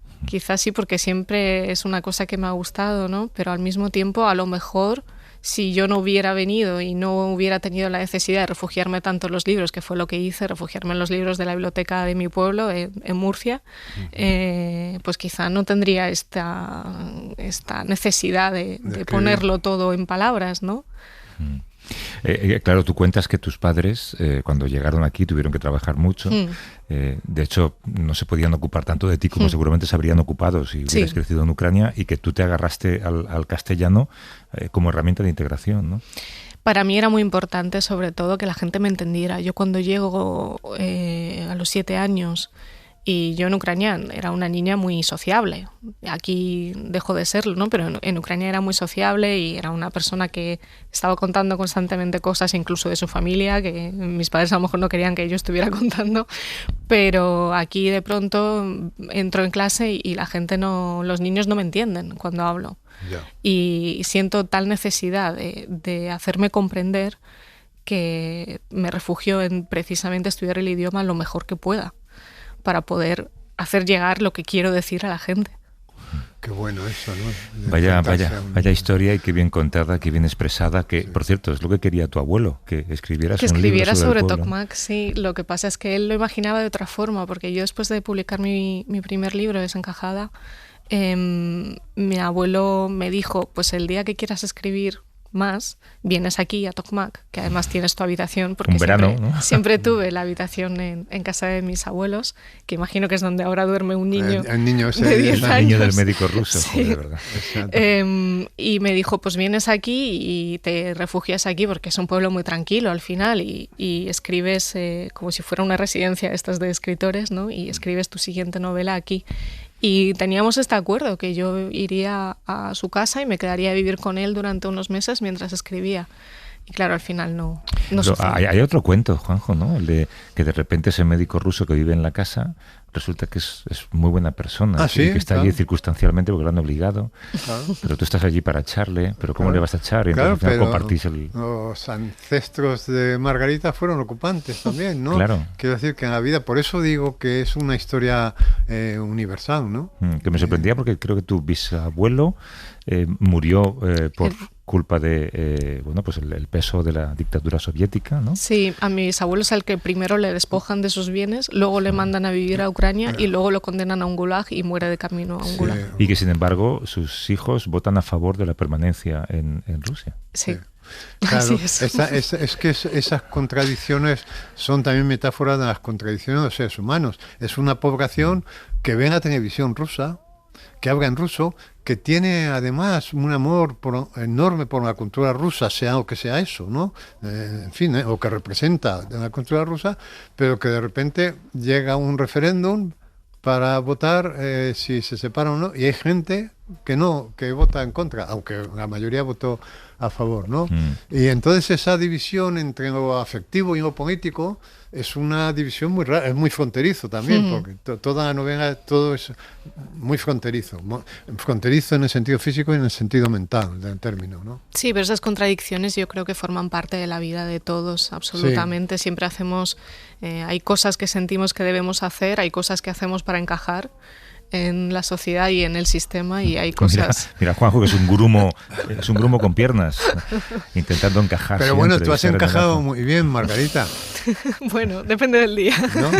porque siempre es una cosa que me ha gustado, ¿no? Pero al mismo tiempo, a lo mejor, si yo no hubiera venido y no hubiera tenido la necesidad de refugiarme tanto en los libros, que fue lo que hice, refugiarme en los libros de la biblioteca de mi pueblo, en Murcia, pues quizá no tendría esta necesidad de ponerlo todo en palabras, ¿no? Claro, tú cuentas que tus padres, cuando llegaron aquí, tuvieron que trabajar mucho. De hecho, no se podían ocupar tanto de ti como seguramente se habrían ocupado si hubieras crecido en Ucrania, y que tú te agarraste al castellano como herramienta de integración, ¿no? Para mí era muy importante, sobre todo, que la gente me entendiera. Yo cuando llego a los 7 años, y yo en Ucrania era una niña muy sociable. Aquí dejo de serlo, ¿no? Pero en Ucrania era muy sociable y era una persona que estaba contando constantemente cosas, incluso de su familia, que mis padres a lo mejor no querían que yo estuviera contando. Pero aquí de pronto entro en clase y la gente los niños no me entienden cuando hablo. Yeah. Y siento tal necesidad de hacerme comprender que me refugio en precisamente estudiar el idioma lo mejor que pueda, para poder hacer llegar lo que quiero decir a la gente. Qué bueno eso, ¿no? Vaya historia, y qué bien contada, qué bien expresada, que por cierto es lo que quería tu abuelo, que escribieras un libro sobre Tokmak. Sí, lo que pasa es que él lo imaginaba de otra forma, porque yo después de publicar mi primer libro, Desencajada, mi abuelo me dijo, pues el día que quieras escribir más, vienes aquí a Tokmak, que además tienes tu habitación, porque un verano, ¿no? Siempre tuve la habitación en casa de mis abuelos, que imagino que es donde ahora duerme un niño, el niño de 10 años. El niño del médico ruso, sí. Joder, ¿verdad? Y me dijo, pues vienes aquí y te refugias aquí, porque es un pueblo muy tranquilo al final, y escribes como si fuera una residencia estas de escritores, ¿no? Y escribes tu siguiente novela aquí. Y teníamos este acuerdo, que yo iría a su casa y me quedaría a vivir con él durante unos meses mientras escribía. Y claro, al final no hay otro cuento, Juanjo, ¿no? El de que de repente ese médico ruso que vive en la casa resulta que es muy buena persona, ¿sí? Que está allí circunstancialmente porque lo han obligado, pero tú estás allí para echarle, pero ¿cómo le vas a echar? Y entonces al final compartís los ancestros de Margarita fueron ocupantes también, ¿no? Claro. Quiero decir que en la vida, por eso digo que es una historia universal, ¿no? Que me sorprendía porque creo que tu bisabuelo murió por culpa de pues el peso de la dictadura soviética, ¿no? Sí, a mi bisabuelo es al que primero le despojan de sus bienes, luego le mandan a vivir a Ucrania y luego lo condenan a un gulag y muere de camino a un gulag. Y que sin embargo sus hijos votan a favor de la permanencia en Rusia. Sí. Claro, así es. Es que esas contradicciones son también metáforas de las contradicciones de los seres humanos. Es una población que ve la televisión rusa, que habla en ruso, que tiene además un amor enorme por la cultura rusa, sea lo que sea eso, ¿no? En fin, o que representa la cultura rusa, pero que de repente llega un referéndum para votar si se separa o no, y hay gente que vota en contra, aunque la mayoría votó a favor, ¿no? Y entonces esa división entre lo afectivo y lo político es una división muy rara, es muy fronterizo también, porque toda la novela, todo es muy fronterizo en el sentido físico y en el sentido mental del término, ¿no? Sí, pero esas contradicciones yo creo que forman parte de la vida de todos, absolutamente. Sí. Siempre hacemos, hay cosas que sentimos que debemos hacer, hay cosas que hacemos para encajar en la sociedad y en el sistema, y hay cosas... Mira Juanjo, que es un grumo con piernas, intentando encajar. Pero bueno, tú has encajado muy bien, Margarita. Bueno, depende del día. ¿No?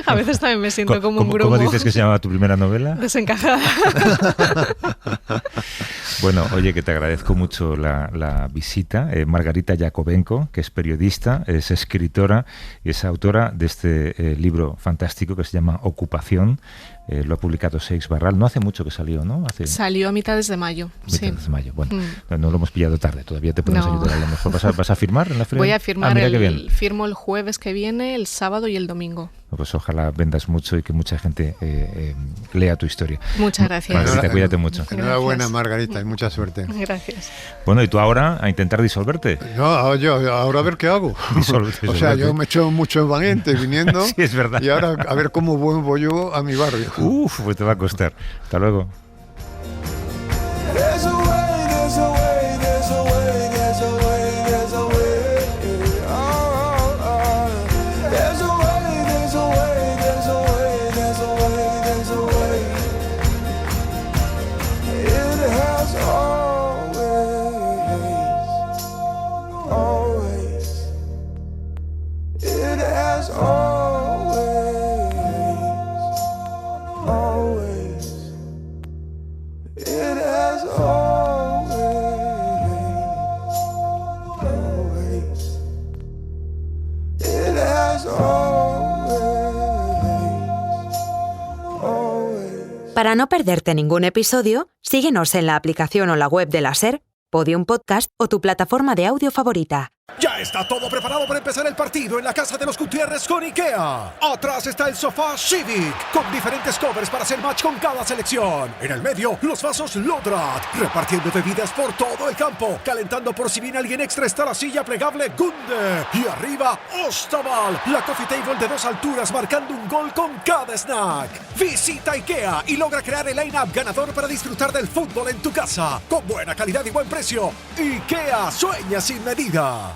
A veces también me siento como un grumo. ¿Cómo dices que se llama tu primera novela? Desencajada. Bueno, oye, que te agradezco mucho la visita. Margarita Yakovenko, que es periodista, es escritora y es autora de este libro fantástico que se llama Ocupación. Lo ha publicado Seix Barral. No hace mucho que salió, ¿no? Salió a mitades de mayo. Mitades de mayo. Bueno, no lo hemos pillado tarde. Todavía te podemos ayudar a lo mejor. ¿Vas a firmar en la feria? Voy a firmar. Firmo el jueves que viene, el sábado y el domingo. Pues ojalá vendas mucho y que mucha gente lea tu historia. Muchas gracias. Margarita, cuídate mucho. Enhorabuena, Margarita, y mucha suerte. Gracias. Bueno, y tú ahora a intentar disolverte. No, yo ahora a ver qué hago. Disolverte. O sea, yo me he hecho mucho valiente viniendo. Sí, es verdad. Y ahora a ver cómo vuelvo yo a mi barrio. Pues te va a costar. Hasta luego. Para no perderte ningún episodio, síguenos en la aplicación o la web de la SER, Podium Podcast o tu plataforma de audio favorita. Ya está todo preparado para empezar el partido en la casa de los Gutiérrez con IKEA. Atrás está el sofá Civic, con diferentes covers para hacer match con cada selección. En el medio, los vasos Lodrat, repartiendo bebidas por todo el campo. Calentando por si viene alguien extra está la silla plegable Gunde. Y arriba, Ostaval, la coffee table de 2 alturas marcando un gol con cada snack. Visita IKEA y logra crear el line-up ganador para disfrutar del fútbol en tu casa. Con buena calidad y buen precio. IKEA, sueña sin medida.